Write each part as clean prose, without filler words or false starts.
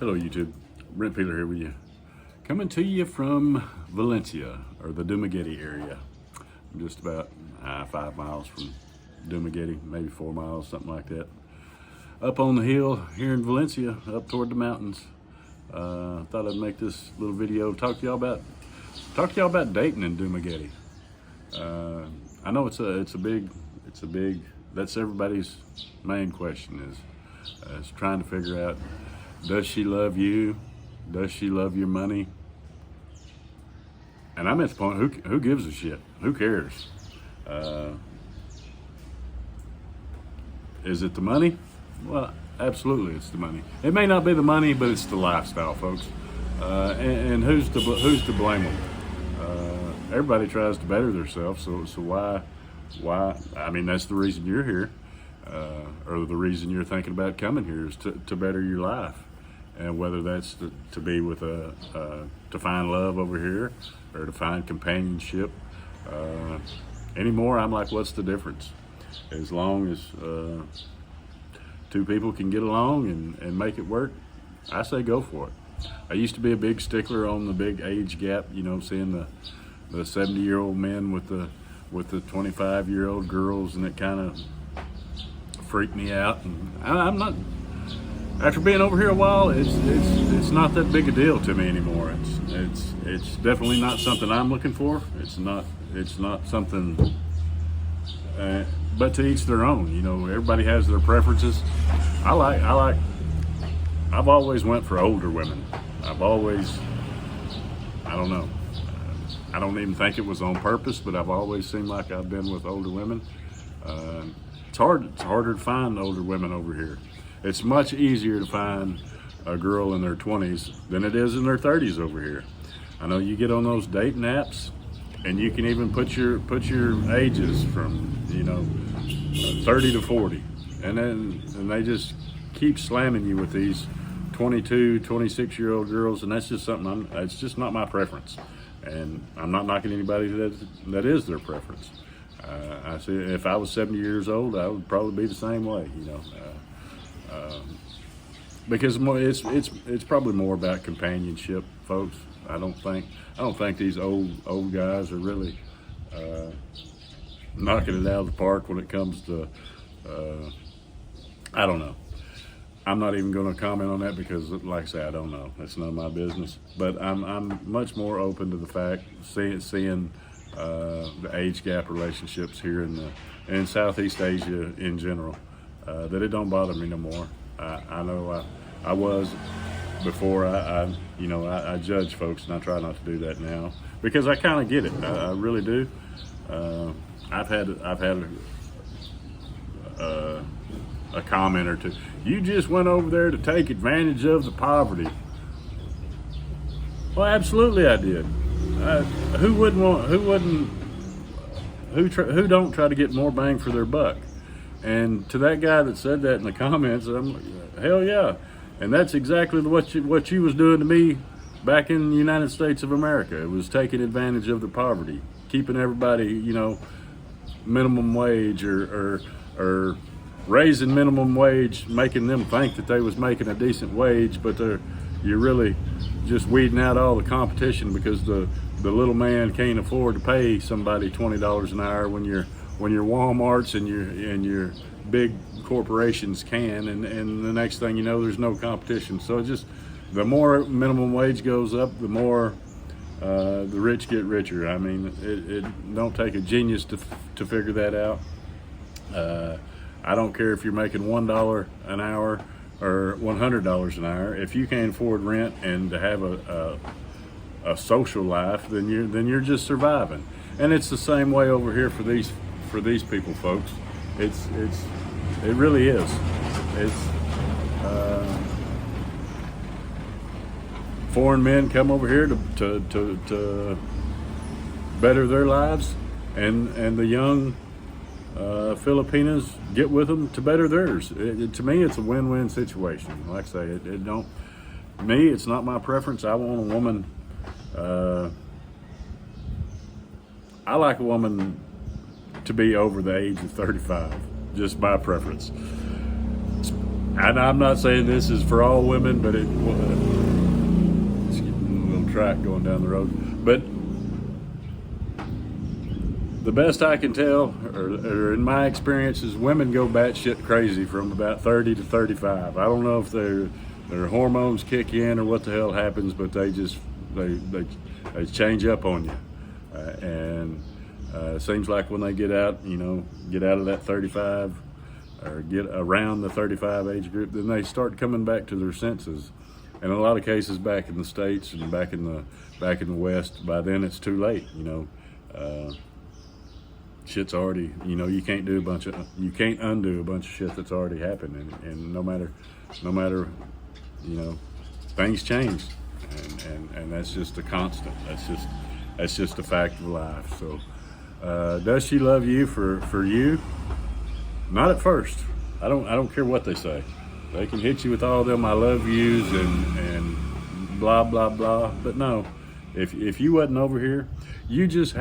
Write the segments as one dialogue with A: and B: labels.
A: Hello YouTube, Brent Peeler here with you. Coming to you from Valencia, or the Dumaguete area. I'm just about 5 miles from Dumaguete, maybe 4 miles, something like that. Up on the hill here in Valencia, up toward the mountains. Thought I'd make this little video, talk to y'all about dating in Dumaguete. I know it's a big, that's everybody's main question is trying to figure out, does she love you? Does she love your money? And I'm at the point, who gives a shit? Who cares? Is it the money? Well, absolutely it's the money. It may not be the money, but it's the lifestyle, folks. And who's to blame them? Everybody tries to better themselves, so why? I mean, that's the reason you're here, or the reason you're thinking about coming here is to better your life. And whether that's to be with to find love over here, or to find companionship. Anymore, I'm like, what's the difference? As long as two people can get along and make it work, I say go for it. I used to be a big stickler on the big age gap, you know, seeing the 70-year-old men with the 25-year-old girls, and it kind of freaked me out. And I'm not. After being over here a while, it's not that big a deal to me anymore. It's definitely not something I'm looking for. It's not something. But to each their own. You know, everybody has their preferences. I've always went for older women. I don't know. I don't even think it was on purpose, but I've always seemed like I've been with older women. It's harder to find older women over here. It's much easier to find a girl in their 20s than it is in their 30s over here. I know you get on those dating apps, and you can even put your ages from 30 to 40, and they just keep slamming you with these 22, 26-year-old girls, and that's just something it's just not my preference. And I'm not knocking anybody that is their preference. I see, if I was 70 years old, I would probably be the same way, because it's probably more about companionship, folks. I don't think these old guys are really knocking it out of the park when it comes to I don't know. I'm not even going to comment on that because, like I say, I don't know. It's none of my business. But I'm much more open to the fact seeing the age gap relationships here in Southeast Asia in general. That it don't bother me no more. I know I was before. I judge folks, and I try not to do that now because I kind of get it. I really do. I've had a comment or two. You just went over there to take advantage of the poverty. Well, absolutely I did. Who don't try to get more bang for their buck? And to that guy that said that in the comments, I'm like, hell yeah. And that's exactly what you was doing to me back in the United States of America. It was taking advantage of the poverty, keeping everybody, minimum wage or raising minimum wage, making them think that they was making a decent wage, but you're really just weeding out all the competition because the little man can't afford to pay somebody $20 an hour when your Walmarts and your big corporations can, and the next thing you know, there's no competition. So just the more minimum wage goes up, the more the rich get richer. I mean, it don't take a genius to figure that out. I don't care if you're making $1 an hour or $100 an hour. If you can't afford rent and to have a social life, then you're just surviving. And it's the same way over here for these people, folks. It really is. It's foreign men come over here to better their lives, and the young Filipinas get with them to better theirs. To me, it's a win-win situation. Like I say, it's not my preference. I want a woman. I like a woman to be over the age of 35. Just my preference. And I'm not saying this is for all women, but excuse me, a little track going down the road. But the best I can tell, or in my experience, is women go batshit crazy from about 30 to 35. I don't know if their hormones kick in or what the hell happens, but they just they change up on you, and it seems like when they get out of that 35 or get around the 35 age group, then they start coming back to their senses. And in a lot of cases, back in the States and back in the West, by then it's too late. Shit's already, you can't undo a bunch of shit that's already happened, and no matter, things change, and that's just a constant. That's just a fact of life. So, does she love you for you? Not at first. I don't care what they say. They can hit you with all them I love yous and blah blah blah. But no, if you wasn't over here, you just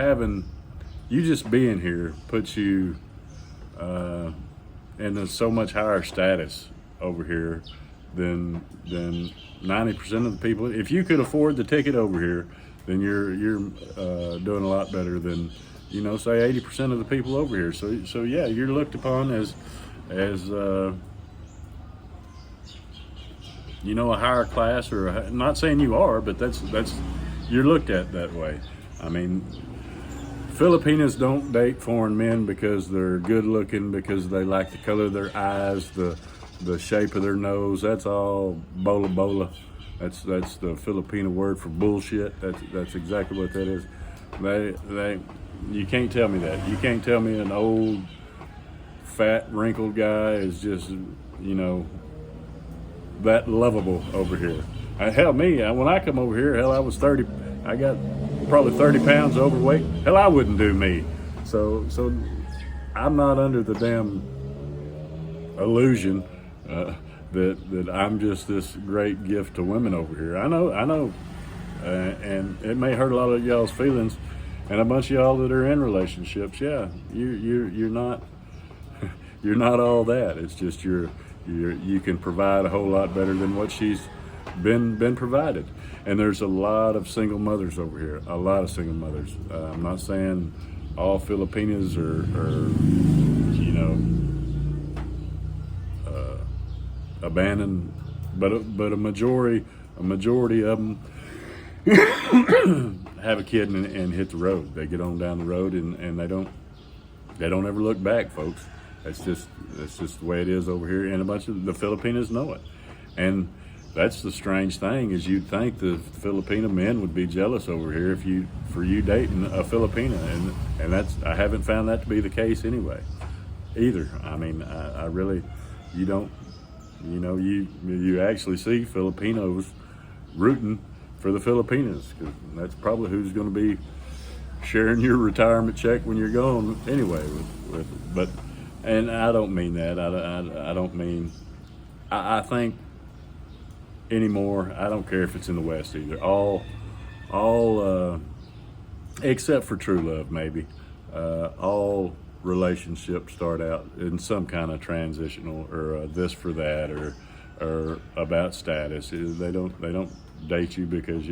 A: being here puts you in a so much higher status over here than 90% of the people. If you could afford the ticket over here, then you're doing a lot better than say 80% of the people over here. So yeah, you're looked upon as a higher class, or not saying you are, but that's you're looked at that way. I mean, Filipinas don't date foreign men because they're good looking, because they like the color of their eyes, the shape of their nose. That's all bola bola. That's the Filipino word for bullshit. That's exactly what that is. You can't tell me that. You can't tell me an old, fat, wrinkled guy is just that lovable over here. When I come over here, I was 30. I got probably 30 pounds overweight. Hell, I wouldn't do me. So I'm not under the damn illusion that I'm just this great gift to women over here. I know, and it may hurt a lot of y'all's feelings, and a bunch of y'all that are in relationships. Yeah, you're not you're not all that. It's just you can provide a whole lot better than what she's been provided. And there's a lot of single mothers over here. A lot of single mothers. I'm not saying all Filipinas are abandoned, but a majority of them have a kid and hit the road. They get on down the road and they don't ever look back, folks. That's just the way it is over here, and a bunch of the Filipinos know it. And that's the strange thing, is you'd think the Filipino men would be jealous over here for you dating a Filipina, and I haven't found that to be the case anyway, either. I mean, I really, you don't, you actually see Filipinos rooting for the Filipinas, because that's probably who's going to be sharing your retirement check when you're gone anyway. But and I don't mean that. I don't mean. I think anymore. I don't care if it's in the West either. All, except for true love, maybe. All relationships start out in some kind of transitional, or this for that, or about status. They don't date you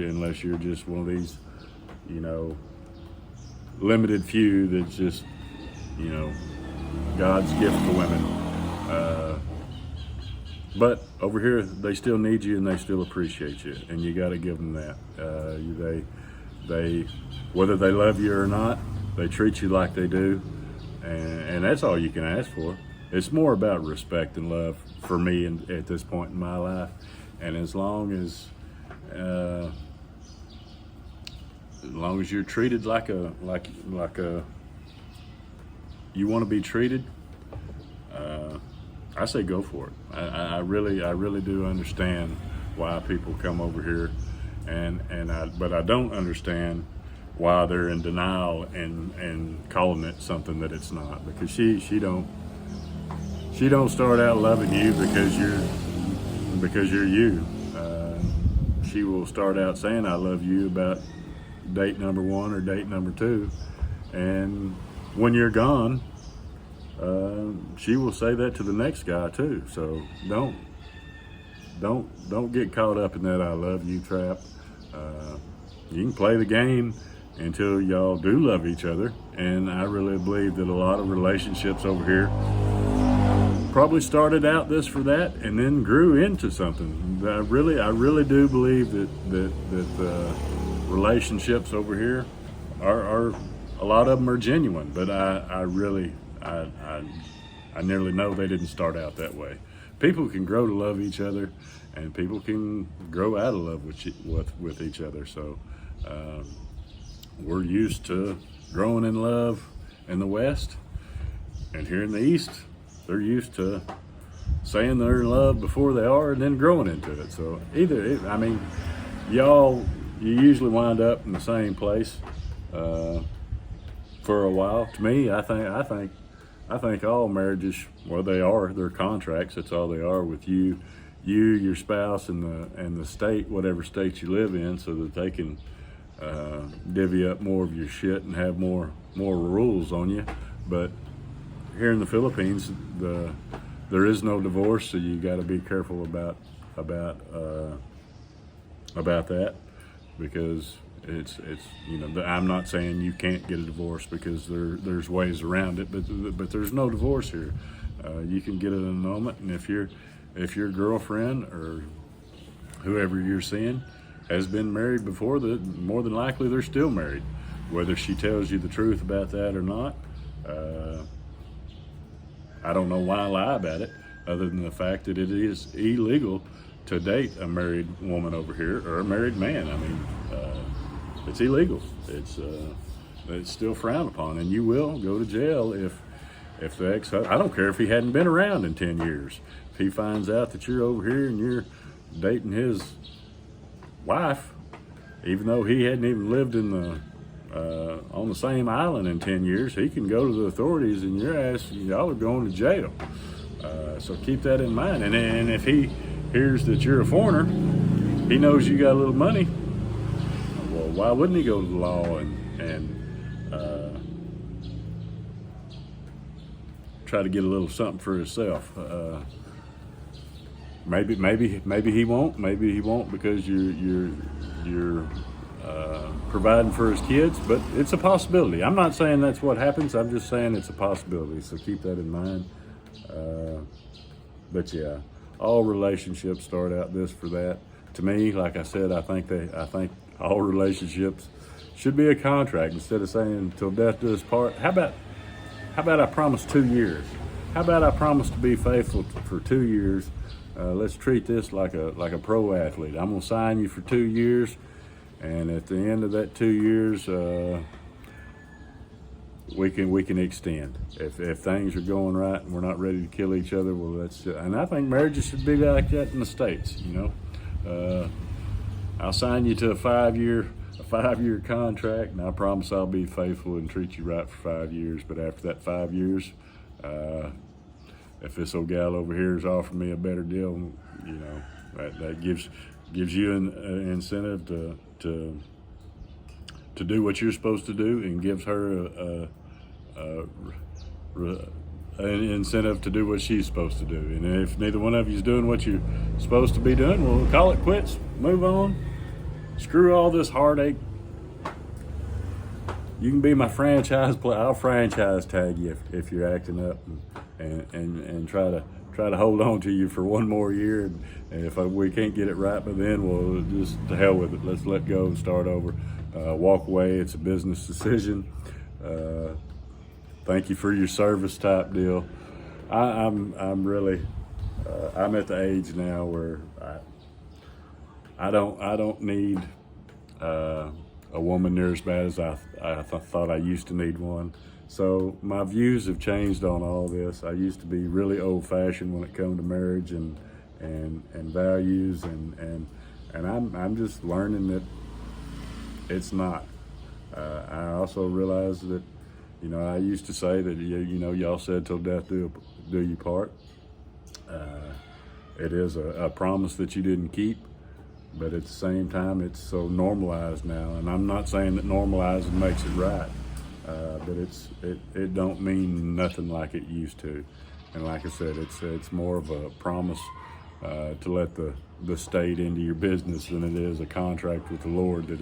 A: unless you're just one of these, limited few that's just, God's gift to women. But over here, they still need you and they still appreciate you, and you got to give them that. They, whether they love you or not, they treat you like they do, and that's all you can ask for. It's more about respect and love for me, and at this point in my life, and as long as you're treated like you want to be treated, I say go for it. I really do understand why people come over here, but I don't understand why they're in denial and calling it something that it's not, because she don't start out loving you because you're you. She will start out saying I love you about date number 1 or date number 2, and when you're gone, she will say that to the next guy too. So don't don't get caught up in that "I love you" trap. You can play the game until y'all do love each other, and I really believe that a lot of relationships over here probably started out this for that and then grew into something. I really do believe that relationships over here are a lot of them are genuine, but I nearly know they didn't start out that way. People can grow to love each other, and people can grow out of love with each other. So we're used to growing in love in the West, and here in the East, they're used to saying they're in love before they are and then growing into it. So you usually wind up in the same place for a while. To me, I think all marriages, well, they're contracts. That's all they are with you, your spouse, and the state, whatever state you live in, so that they can divvy up more of your shit and have more rules on you. But here in the Philippines, there is no divorce, so you got to be careful about that, because it's I'm not saying you can't get a divorce, because there's ways around it, but there's no divorce here. You can get it in a moment, and if your girlfriend or whoever you're seeing has been married before, more than likely they're still married, whether she tells you the truth about that or not. I don't know why lie about it, other than the fact that it is illegal to date a married woman over here, or a married man. It's illegal. It's still frowned upon, and you will go to jail if the I don't care if he hadn't been around in 10 years. If he finds out that you're over here and you're dating his wife, even though he hadn't even lived on the same island in 10 years, he can go to the authorities, and y'all are going to jail. So keep that in mind. And if he hears that you're a foreigner, he knows you got a little money. Well, why wouldn't he go to the law and try to get a little something for himself? Maybe he won't. Maybe he won't, because you're providing for his kids, but it's a possibility. I'm not saying that's what happens. I'm just saying it's a possibility. So keep that in mind. But yeah, all relationships start out this for that. To me, like I said, I think all relationships should be a contract, instead of saying till death do us part. How about I promise 2 years? How about I promise to be faithful for 2 years? Let's treat this like a pro athlete. I'm gonna sign you for 2 years, and at the end of that 2 years, we can extend. If things are going right and we're not ready to kill each other, well, and I think marriages should be like that in the States. I'll sign you to a 5-year contract, and I promise I'll be faithful and treat you right for 5 years. But after that 5 years, if this old gal over here is offering me a better deal, that gives you an incentive to do what you're supposed to do, and gives her an incentive to do what she's supposed to do. And if neither one of you is doing what you're supposed to be doing, we'll call it quits, move on, screw all this heartache. You can be my franchise player. I'll franchise tag you if you're acting up, and try to hold on to you for one more year. And if we can't get it right by then, we'll just, to hell with it. Let's let go and start over. Walk away. It's a business decision. Thank you for your service type deal. I'm really I'm at the age now where I don't need a woman near as bad as I thought I used to need one. So my views have changed on all this. I used to be really old-fashioned when it comes to marriage and values, and I'm just learning that it's not. I also realized that, I used to say that, y'all said till death do you part. It is a promise that you didn't keep, but at the same time, it's so normalized now. And I'm not saying that normalizing makes it right, but it don't mean nothing like it used to. And like I said, it's more of a promise to let the state into your business than it is a contract with the Lord that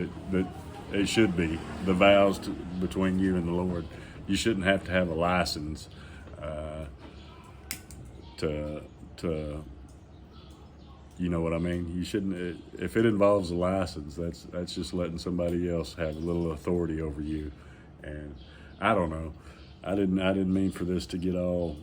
A: it should be. The vows between you and the Lord. You shouldn't have to have a license to you know what I mean? You shouldn't. If it involves a license, that's just letting somebody else have a little authority over you. And I don't know. I didn't mean for this to get all.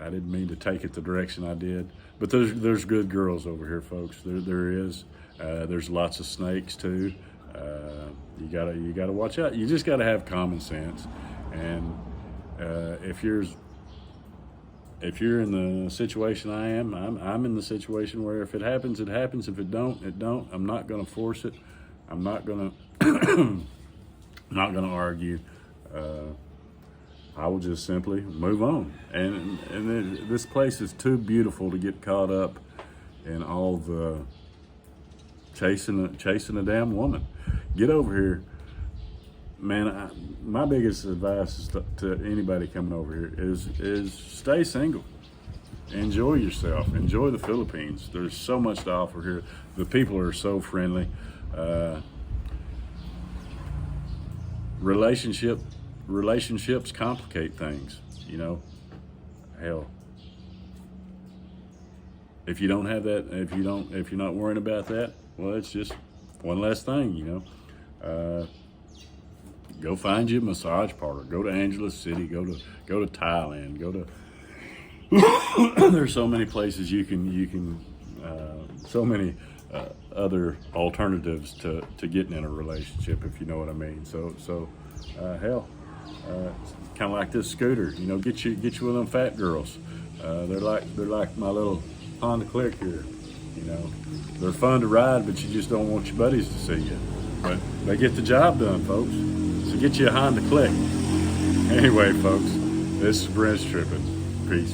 A: I didn't mean to take it the direction I did. But there's good girls over here, folks. There is. There's lots of snakes too. You gotta watch out. You just gotta have common sense. And if you're in the situation I am, I'm in the situation where if it happens, it happens. If it don't, it don't. I'm not going to force it. I'm not going to not going to argue. I will just simply move on. And this place is too beautiful to get caught up in all the chasing a damn woman. Get over here. Man, my biggest advice is to anybody coming over here is stay single. Enjoy yourself. Enjoy the Philippines. There's so much to offer here. The people are so friendly. Relationships complicate things. You know, hell, if you don't have that, if you're not worrying about that, well, it's just one less thing. You know. Go find you a massage parlor. Go to Angeles City. Go to Thailand. Go to. There's so many places you can. So many other alternatives to getting in a relationship, if you know what I mean. So hell, kind of like this scooter. You know, get you one of them fat girls. They're like my little Honda Click here. You know, they're fun to ride, but you just don't want your buddies to see you. But they get the job done, folks. So get you a Honda Click. Anyway, folks, this is Brent's Tripping. Peace.